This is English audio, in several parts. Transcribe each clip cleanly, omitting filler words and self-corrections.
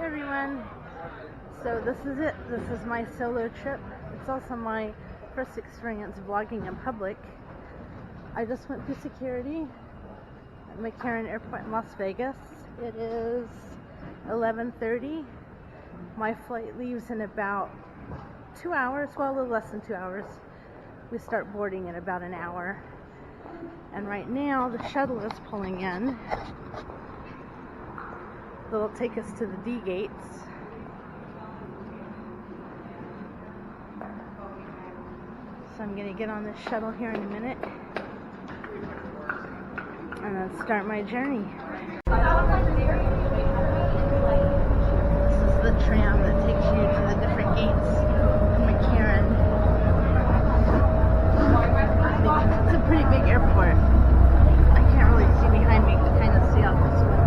everyone. So this is it. This is my solo trip. It's also my first experience vlogging in public. I just went through security at McCarran Airport in Las Vegas. It is 11:30. My flight leaves in about 2 hours, well, a little less than 2 hours. We start boarding in about an hour. And right now the shuttle is pulling in. They'll take us to the D gates. So I'm going to get on this shuttle here in a minute and then start my journey. This is the tram that takes you to the different gates in McCarran. It's a pretty big airport. I can't really see behind me to kind of see out this window.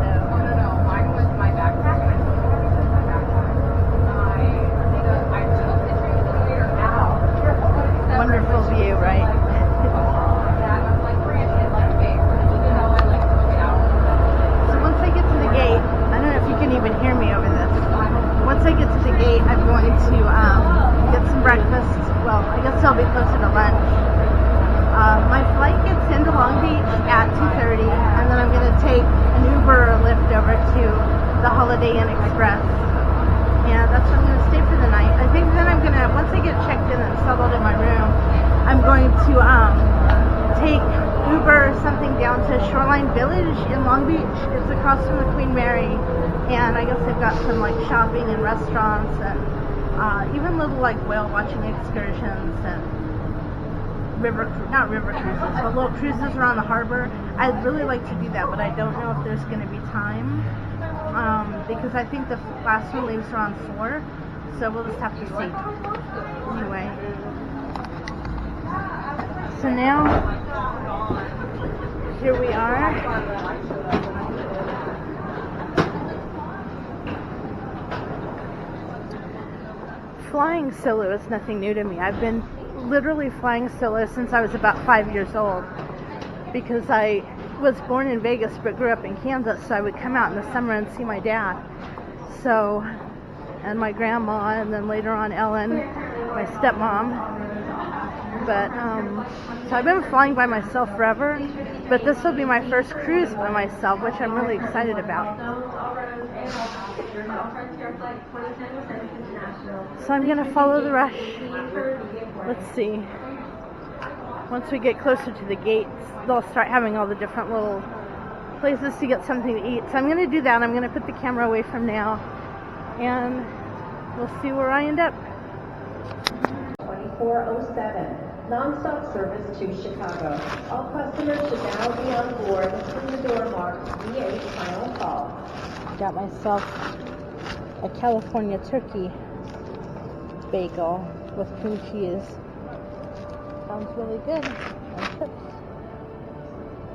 Wonderful view, right? So once I get to the gate, I don't know if you can even hear me over this. Once I get to the gate, I'm going to get some breakfast. Well, I guess I'll be closer to lunch. My flight gets into Long Beach at 2:30, and then I'm going to take an Uber or Lyft over to the Holiday Inn Express. Yeah, that's where I'm going to stay for the night. I think then I'm going to, once I get checked in and settled in my room, I'm going to take Uber or something down to Shoreline Village in Long Beach. It's across from the Queen Mary, and I guess they've got some like shopping and restaurants and even little like whale watching excursions and not river cruises, but little cruises around the harbor. I'd really like to do that, but I don't know if there's going to be time. Because I think the last one leaves around 4, so we'll just have to see. Anyway, so now here we are. Flying solo is nothing new to me. I've been literally flying solo since I was about 5 years old, because I was born in Vegas but grew up in Kansas, so I would come out in the summer and see my dad, so, and my grandma, and then later on Ellen, my stepmom. But so I've been flying by myself forever, but this will be my first cruise by myself, which I'm really excited about. So I'm gonna follow the rush. Let's see. Once we get closer to the gates, they'll start having all the different little places to get something to eat. So I'm going to do that. I'm going to put the camera away from now, and we'll see where I end up. 2407, non-stop service to Chicago. All customers should now be on board through the door marked V8 final call. Got myself a California turkey bagel with cream cheese. Sounds really good. And chips.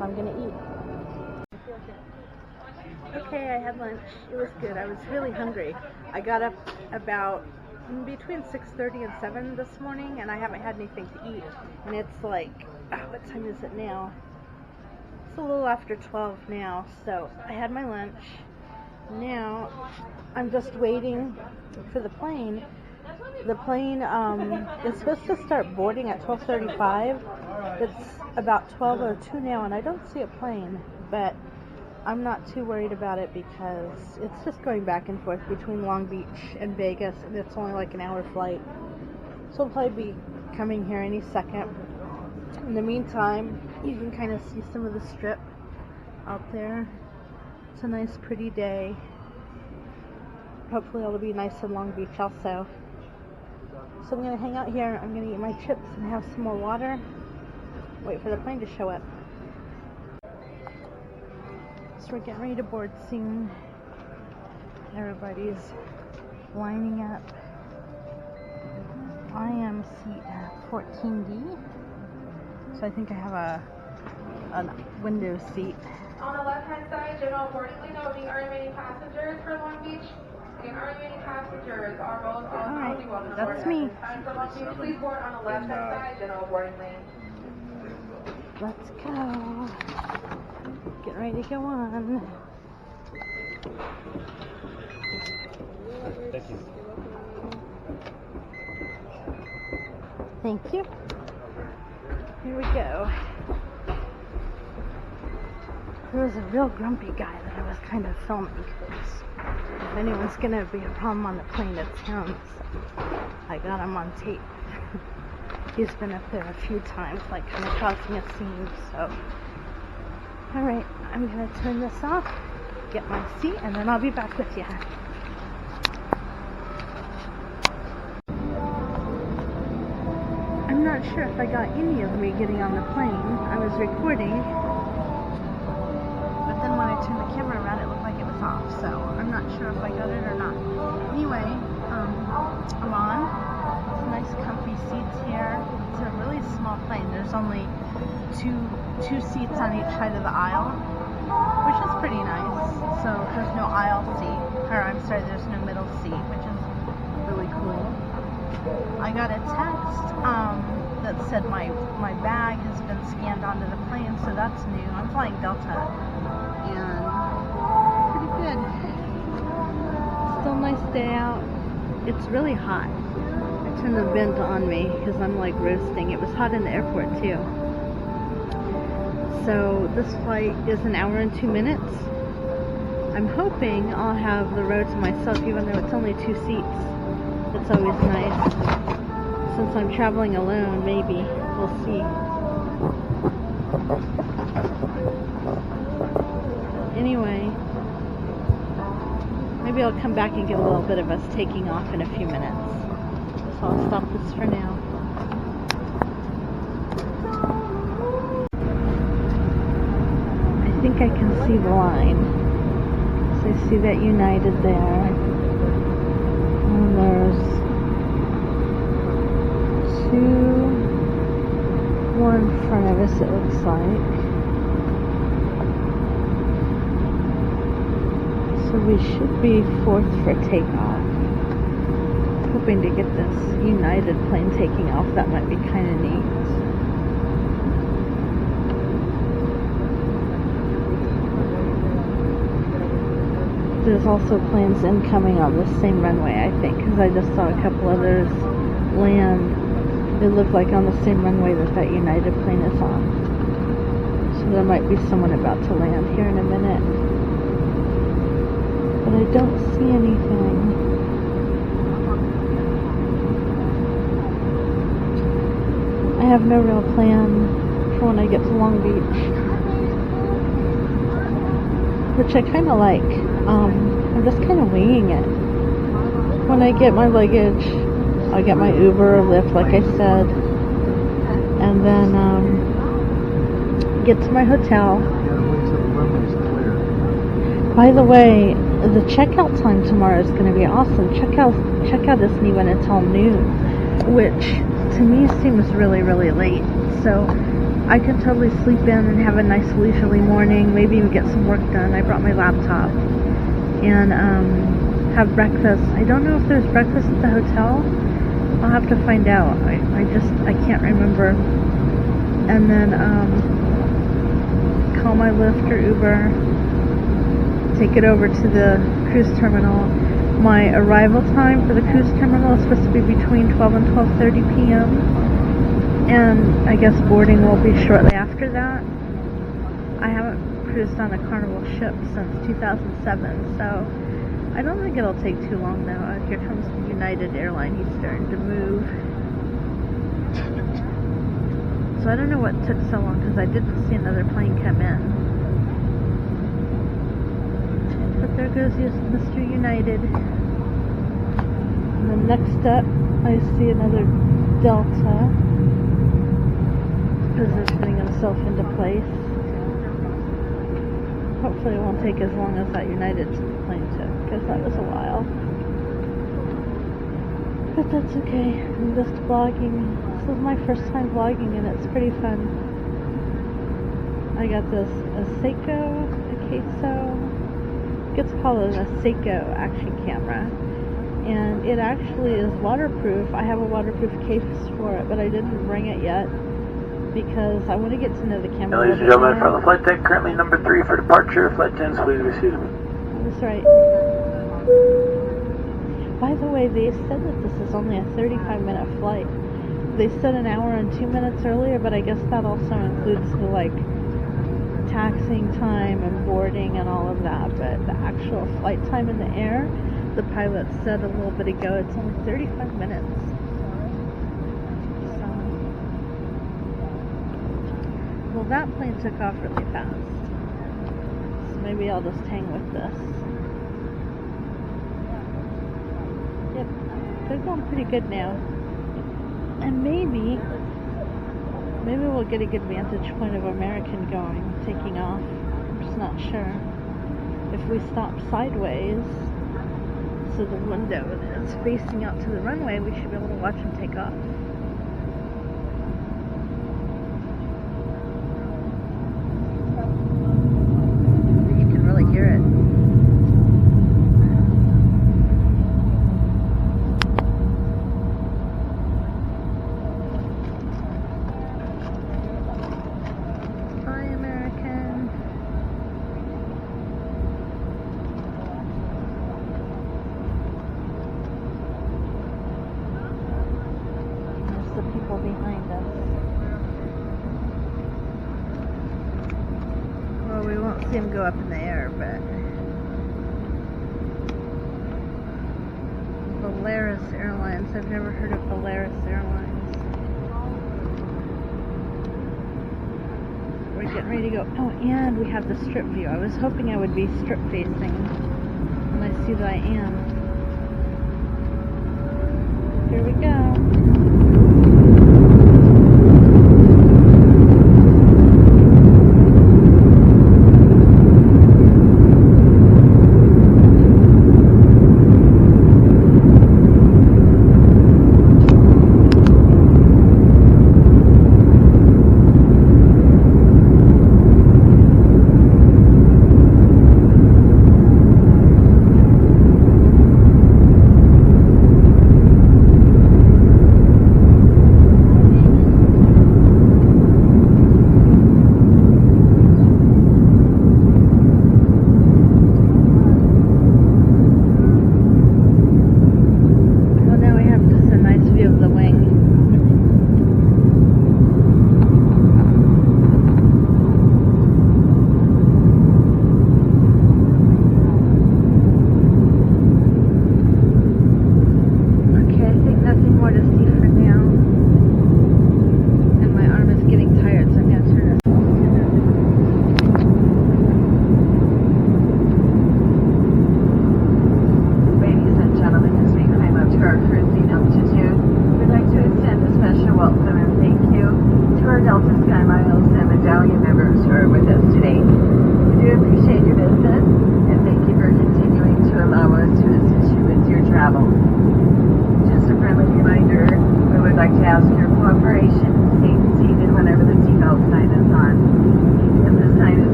I'm gonna eat. Okay, I had lunch. It was good. I was really hungry. I got up about between 6:30 and 7 this morning, and I haven't had anything to eat. And it's like, what time is it now? It's a little after 12 now. So I had my lunch. Now I'm just waiting for the plane. The plane is supposed to start boarding at 12:35. It's about 12:02 now, and I don't see a plane, but I'm not too worried about it because it's just going back and forth between Long Beach and Vegas, and it's only like an hour flight. So it'll probably be coming here any second. In the meantime, you can kind of see some of the strip out there. It's a nice, pretty day. Hopefully it'll be nice in Long Beach also. So I'm going to hang out here, I'm going to eat my chips and have some more water. Wait for the plane to show up. So we're getting ready to board soon. Everybody's lining up. I am seat 14D. So I think I have a window seat. On the left-hand side, general boarding lane, noting our remaining passengers for Long Beach. And our remaining passengers are both on Alright, welcome that's aboard. me. Time for Long Beach, please board on the left-hand side, general boarding lane. Let's go. Get ready to go on. Thank you. Thank you. Here we go. There was a real grumpy guy that I was kind of filming because if anyone's going to be a problem on the plane, it's him. So I got him on tape. He's been up there a few times, like kind of causing a scene. So, alright, I'm going to turn this off, get my seat, and then I'll be back with you. I'm not sure if I got any of me getting on the plane. I was recording, but then when I turned the camera around, it looked like it was off. So I'm not sure if I got it or not. Anyway, I'm on. It's nice, comfy seats here. It's a really small plane. There's only two seats on each side of the aisle, which is pretty nice. So there's no aisle seat, or I'm sorry, there's no middle seat, which is really cool. I got a text that said my bag has been scanned onto the plane, so that's new. I'm flying Delta, and pretty good. Still nice day out. It's really hot. I turned the vent on me because I'm like roasting. It was hot in the airport too. So this flight is an hour and 2 minutes. I'm hoping I'll have the row to myself, even though it's only 2 seats. It's always nice. Since I'm traveling alone, maybe. We'll see. Anyway, maybe I'll come back and get a little bit of us taking off in a few minutes. So I'll stop this for now. I think I can see the line. So I see that United there. And there's more in front of us, it looks like. So we should be 4th for takeoff. Hoping to get this United plane taking off. That might be kind of neat. There's also planes incoming on the same runway, I think, because I just saw a couple others land. They look like on the same runway that United plane is on. So there might be someone about to land here in a minute. But I don't see anything. I have no real plan for when I get to Long Beach, which I kind of like. I'm just kind of winging it. When I get my luggage, I'll get my Uber or Lyft, like I said, and then get to my hotel. By the way, the checkout time tomorrow is going to be awesome. Checkout isn't even until noon, which to me seems really, really late. So I can totally sleep in and have a nice leisurely morning, maybe even get some work done. I brought my laptop, and have breakfast. I don't know if there's breakfast at the hotel. I'll have to find out. I can't remember. And then call my Lyft or Uber, take it over to the cruise terminal. My arrival time for the cruise terminal is supposed to be between 12 and 12:30 p.m. And I guess boarding will be shortly after that. I haven't cruised on a Carnival ship since 2007, so I don't think it'll take too long though. Here comes the United airline. He's starting to move. So I don't know what took so long because I didn't see another plane come in. But there goes Mr. United. And then next up, I see another Delta positioning himself into place. Hopefully it won't take as long as that United plane took, because that was a while. But that's okay. I'm just vlogging. This is my first time vlogging, and it's pretty fun. I got this Seiko, it's called a Seiko action camera, and it actually is waterproof. I have a waterproof case for it, but I didn't bring it yet because I want to get to know the camera. Ladies and gentlemen, from the flight deck, currently number 3 for departure. Flight 10, please be seated. That's right. By the way, they said that this is only a 35-minute flight. They said an hour and 2 minutes earlier, but I guess that also includes the, like, taxiing time and boarding and all of that. But the actual flight time in the air, the pilot said a little bit ago, it's only 35 minutes. So, well, that plane took off really fast. So maybe I'll just hang with this. Yep, they're going pretty good now. And maybe we'll get a good vantage point of American taking off. I'm just not sure. If we stop sideways, so the window is facing out to the runway, we should be able to watch them take off. You can really hear it. Behind us. Well, we won't see him go up in the air, but Polaris Airlines. I've never heard of Polaris Airlines. We're getting ready to go. Oh, and we have the strip view. I was hoping I would be strip facing, and I see that I am. Here we go.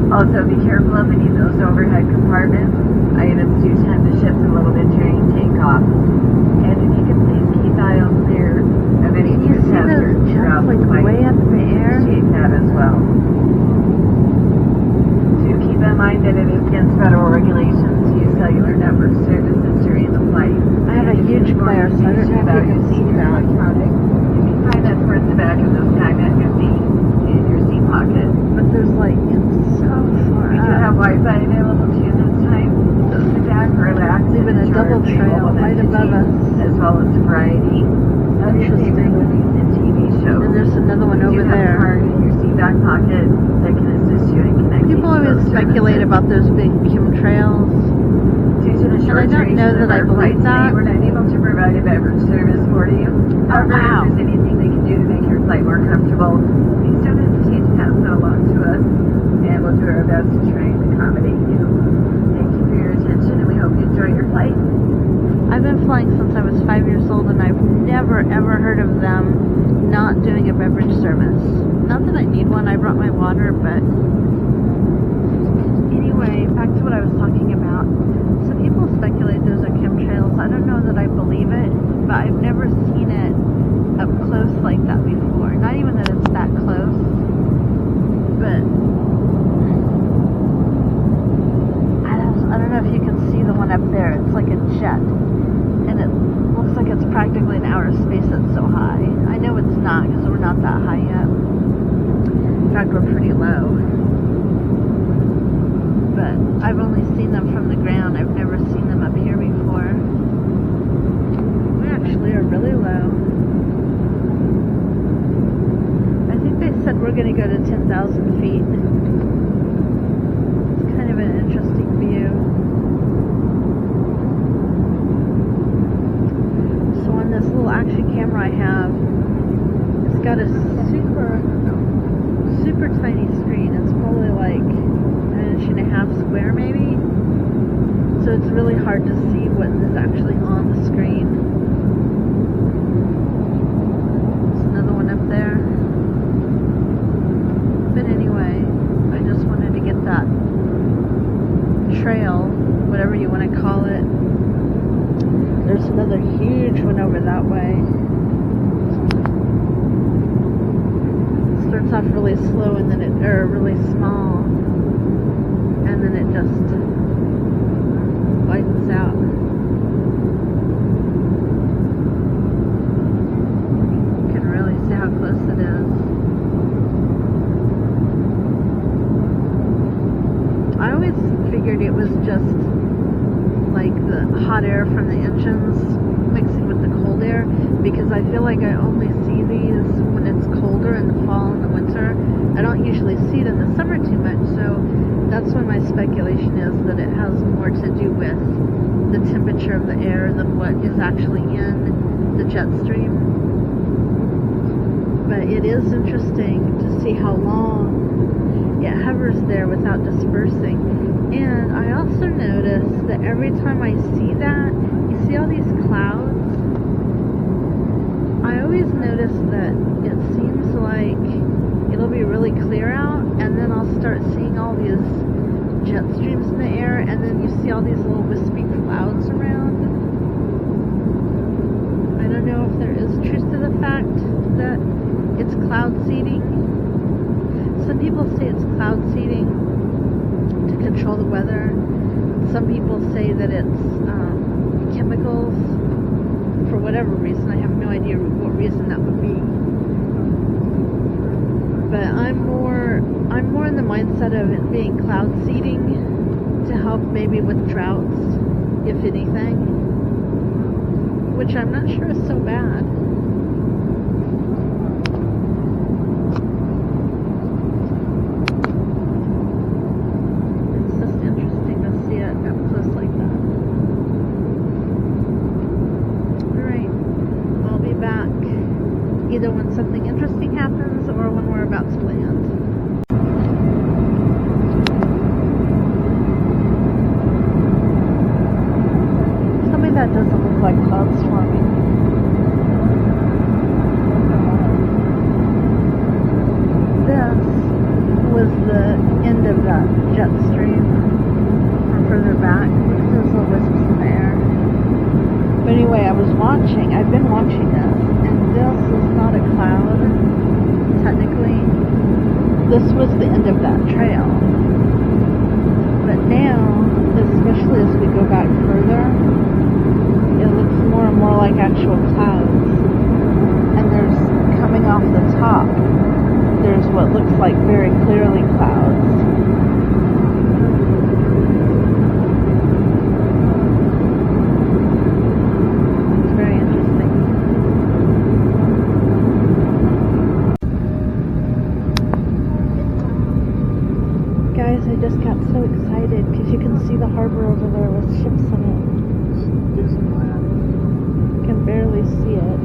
Also, be careful of any of those overhead compartments. Items do tend to shift a little bit during takeoff. And if you can please keep aisles clear of any of your passengers throughout the flight. Way up in the air. Appreciate that as well. Do keep in mind that it is against federal regulations to use cellular network services during the flight. I have a huge glare, so I don't know if you can see that. Electronic. You can find that towards the back of the sky magazine in your seat pocket. But there's like, it's so far We do have Wi-Fi available to you this time, so sit back, relax, Leaving a enjoy double the trail global right above messages, us. as well as a variety of your favorite movies and TV shows. And there's another one You over have a there. card in your seat back pocket that can assist you in connecting. People always speculate about those big chemtrails. Due to the short And I don't know duration that I of our believe flight today, that. we're not able to provide a beverage service for you. However, wow. if there's anything they can do to make your flight more comfortable, please don't hesitate to pass that along to us, and we'll do our best to try and accommodate you. Thank you for your attention, and we hope you enjoy your flight. I've been flying since I was 5 years old, and I've never ever heard of them not doing a beverage service. Not that I need one, I brought my water, but anyway, back to what I was talking about. So people speculate those are chemtrails. I don't know that I believe it, but I've never seen it up close like that before. Not even that it's that close, but pretty low. But I've only seen them from the ground. I've never seen them up here before. We actually are really low. I think they said we're going to go to 10,000 feet. It's kind of an interesting view. So on this little action camera I have, it's got a super tiny screen. It's probably like an inch and a half square maybe. So it's really hard to see what is actually on the screen. There's another one up there. But anyway, I just wanted to get that trail, whatever you want to call it. There's another huge one over that way. It starts off really slow and then really small, and then it just widens out. You can really see how close it is. I always figured it was just like the hot air from the engines mixing with the cold air, because I feel like I only see these when it's colder in the fall and the winter. I don't usually see it in the summer too much, so that's why my speculation is that it has more to do with the temperature of the air than what is actually in the jet stream. But it is interesting to see how long it hovers there without dispersing. And I also notice that every time I see that, you see all these clouds? I always notice that it seems like it'll be really clear out, and then I'll start seeing all these jet streams in the air, and then you see all these little wispy clouds around. I don't know if there is truth to the fact that it's cloud seeding. Some people say it's cloud seeding to control the weather. Some people say that it's chemicals for whatever reason. I have no idea what reason that would be. But I'm more in the mindset of it being cloud seeding to help maybe with droughts, if anything, which I'm not sure is so bad. It's just interesting to see it up close like that. Alright, I'll be back either when something interesting happens or when we're about to land. Tell me that doesn't look like clouds forming. This was the end of that jet stream from further back. Look at those little wisps in the air. But anyway, I've been watching this, and this is not a cloud, technically. This was the end of that trail. But now, especially as we go back further, it looks more and more like actual clouds. And there's, coming off the top, there's what looks like very clearly clouds. I just got so excited because you can see the harbor over there with ships in it. You can barely see it.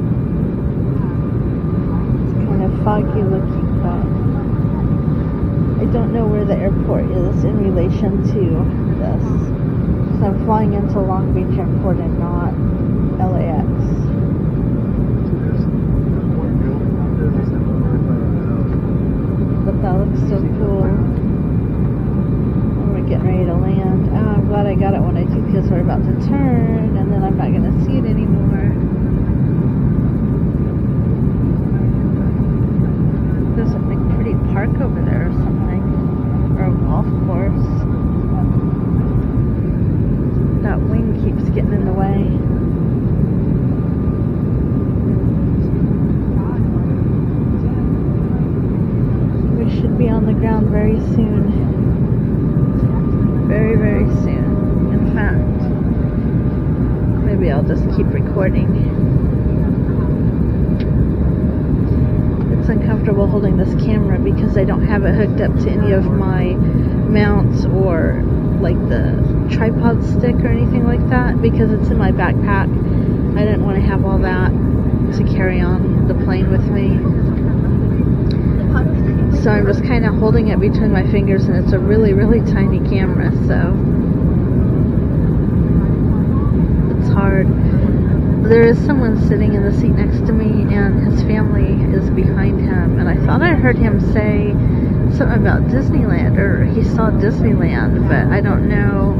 It's kind of foggy looking, but I don't know where the airport is in relation to this. So I'm flying into Long Beach Airport and not LAX. But that looks so cool. Getting ready to land. Oh, I'm glad I got it when I did, because we're about to turn and then I'm not going to see it anymore. There's a big pretty park over there or something, or a golf course. That wing keeps getting in the way. We should be on the down very soon. Very, very soon. In fact, maybe I'll just keep recording. It's uncomfortable holding this camera because I don't have it hooked up to any of my mounts or like the tripod stick or anything like that because it's in my backpack. I didn't want to have all that to carry on the plane with me. So I'm just kind of holding it between my fingers, and it's a really, really tiny camera, so it's hard. There is someone sitting in the seat next to me, and his family is behind him, and I thought I heard him say something about Disneyland, or he saw Disneyland, but I don't know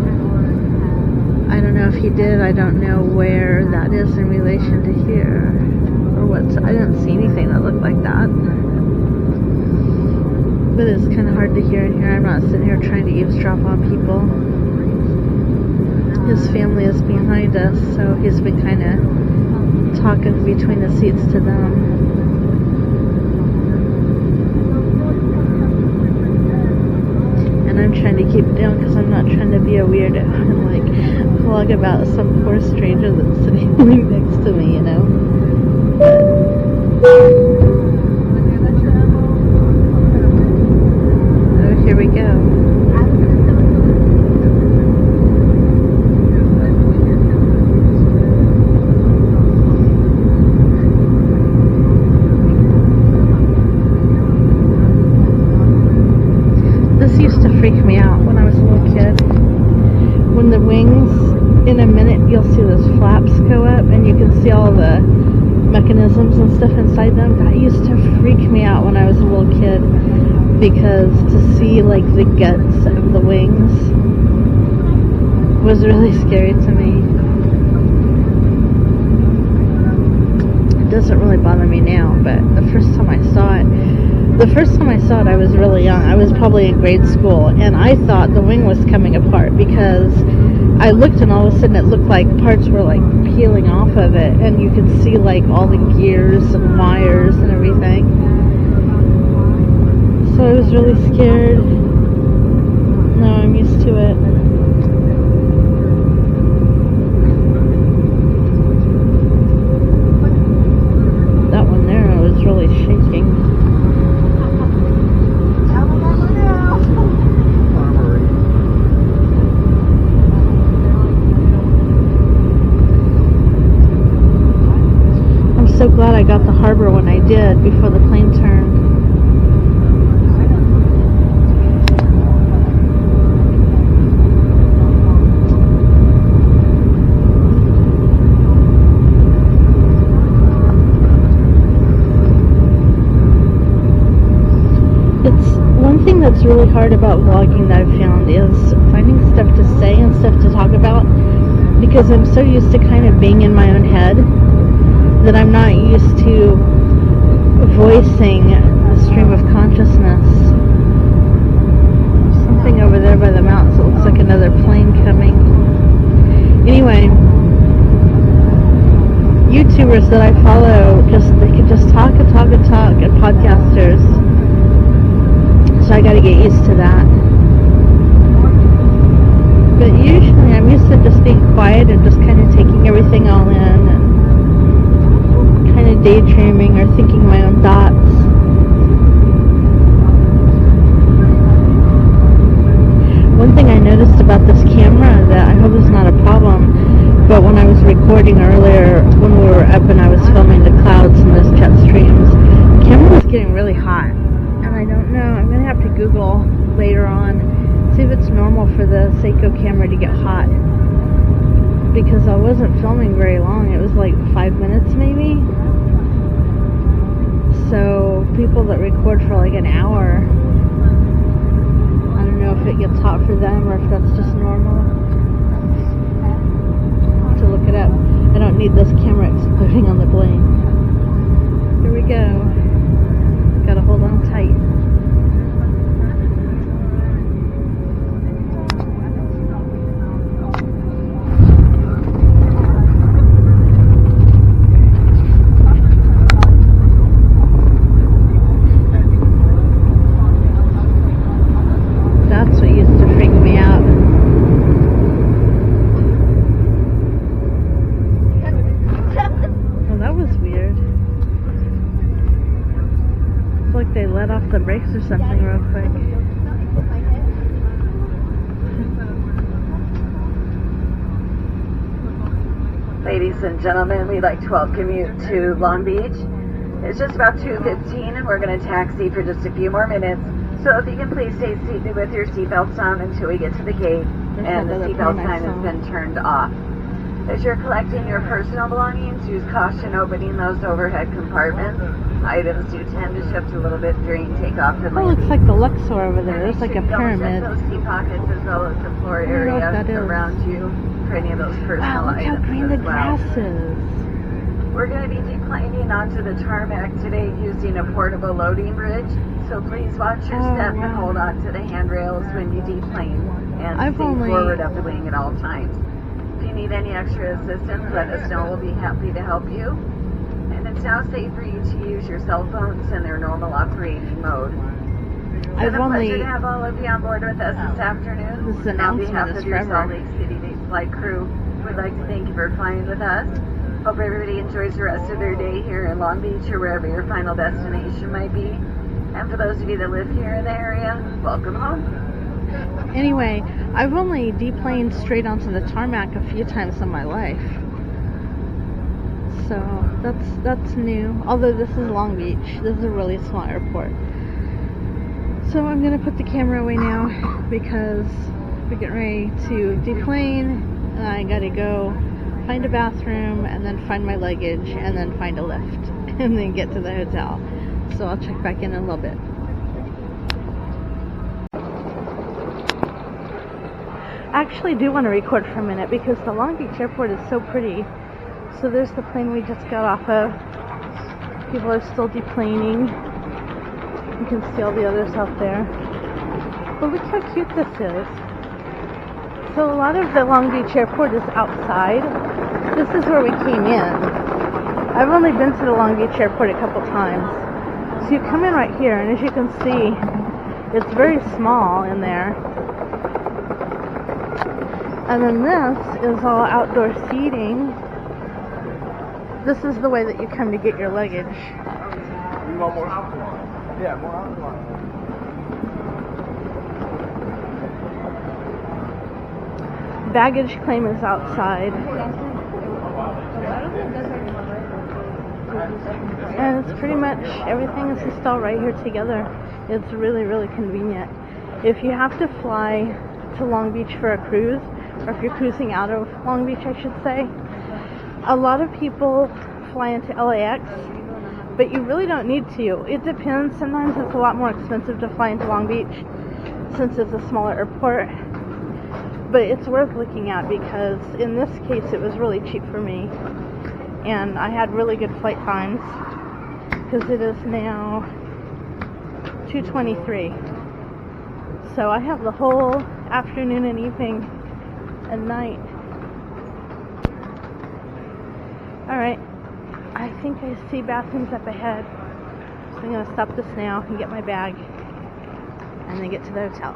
if he did. I don't know where that is in relation to here, or what. I didn't see anything that looked like that. But it's kind of hard to hear in here. I'm not sitting here trying to eavesdrop on people. His family is behind us, so he's been kind of talking between the seats to them. And I'm trying to keep it down because I'm not trying to be a weirdo and like vlog about some poor stranger that's sitting right next to me, you know. Here we go. This used to freak me out when I was a little kid. When the wings, in a minute, you'll see those flaps go up and you can see all the mechanisms and stuff inside them. That used to freak me out when I was a little kid. Because to see like the guts of the wings was really scary to me. It doesn't really bother me now, but the first time I saw it I was really young. I was probably in grade school, and I thought the wing was coming apart because I looked and all of a sudden it looked like parts were like peeling off of it, and you could see like all the gears and wires and everything. So I was really scared. Now I'm used to it. That one there I was really shaking. I'm so glad I got the harbor when I did before the plane turned. One thing that's really hard about vlogging that I've found is finding stuff to say and stuff to talk about, because I'm so used to kind of being in my own head that I'm not used to voicing the stream of consciousness. Something over there by the mountains, it looks like another plane coming. Anyway, YouTubers that I follow, they can just talk and talk and talk, and podcasters. So I gotta get used to that. But usually I'm used to just being quiet and just kind of taking everything all in and kind of daydreaming or thinking my own thoughts. One thing I noticed about this camera that I hope is not a problem, but when I was recording earlier, when we were up and I was filming the clouds and those jet streams, the camera was getting really hot. I don't know. I'm going to have to Google later on, see if it's normal for the Seiko camera to get hot. Because I wasn't filming very long. It was like 5 minutes maybe. So people that record for like an hour, I don't know if it gets hot for them or if that's just normal. I'll have to look it up. I don't need this camera exploding on the plane. Here we go. Gotta hold on tight. let off the brakes or something real quick. Ladies and gentlemen, we'd like to welcome you to Long Beach. It's just about 2:15 and we're going to taxi for just a few more minutes. So if you can please stay seated with your seatbelts on until we get to the gate and the seatbelt sign has been turned off. As you're collecting your personal belongings, use caution opening those overhead compartments. Items do tend to shift a little bit during takeoff and That landing. looks like the Luxor over there. There's like a pyramid. Those key pockets as well as the floor I don't know what area that is. around you for any of those personal Wow, look how items green the as well. grass is. We're going to be deplaning onto the tarmac today using a portable loading bridge. So please watch your step and hold on to the handrails when you deplane and stay forward of the wing at all times. If you need any extra assistance, let us know. We'll be happy to help you. And it's now safe for you to use your cell phones in their normal operating mode. It's been a pleasure to have all of you on board with us this afternoon. This On announcement behalf is of your forever. Salt Lake City-based flight crew, we'd like to thank you for flying with us. Hope everybody enjoys the rest of their day here in Long Beach or wherever your final destination might be. And for those of you that live here in the area, welcome home. Anyway, I've only deplaned straight onto the tarmac a few times in my life. So that's new. Although this is Long Beach. This is a really small airport. So I'm going to put the camera away now because we're getting ready to deplane. And I got to go find a bathroom and then find my luggage and then find a lift and then get to the hotel. So I'll check back in a little bit. I actually do want to record for a minute because the Long Beach airport is so pretty. So there's the plane we just got off of. People are still deplaning. You can see all the others out there. But look how cute this is. So a lot of the Long Beach airport is outside. This is where we came in. I've only been to the Long Beach airport a couple times. So you come in right here, and as you can see, it's very small in there. And then this is all outdoor seating. This is the way that you come to get your luggage. You want more alcohol? Yeah, more alcohol. Baggage claim is outside. And it's pretty much, everything is just all right here together. It's really, really convenient. If you have to fly to Long Beach for a cruise, or if you're cruising out of Long Beach, I should say, a lot of people fly into LAX, but you really don't need to. It depends. Sometimes it's a lot more expensive to fly into Long Beach since it's a smaller airport, but it's worth looking at because in this case it was really cheap for me and I had really good flight times because it is now 2:23. So I have the whole afternoon and evening and night. Alright, I think I see bathrooms up ahead. So I'm going to stop this now and get my bag and then get to the hotel.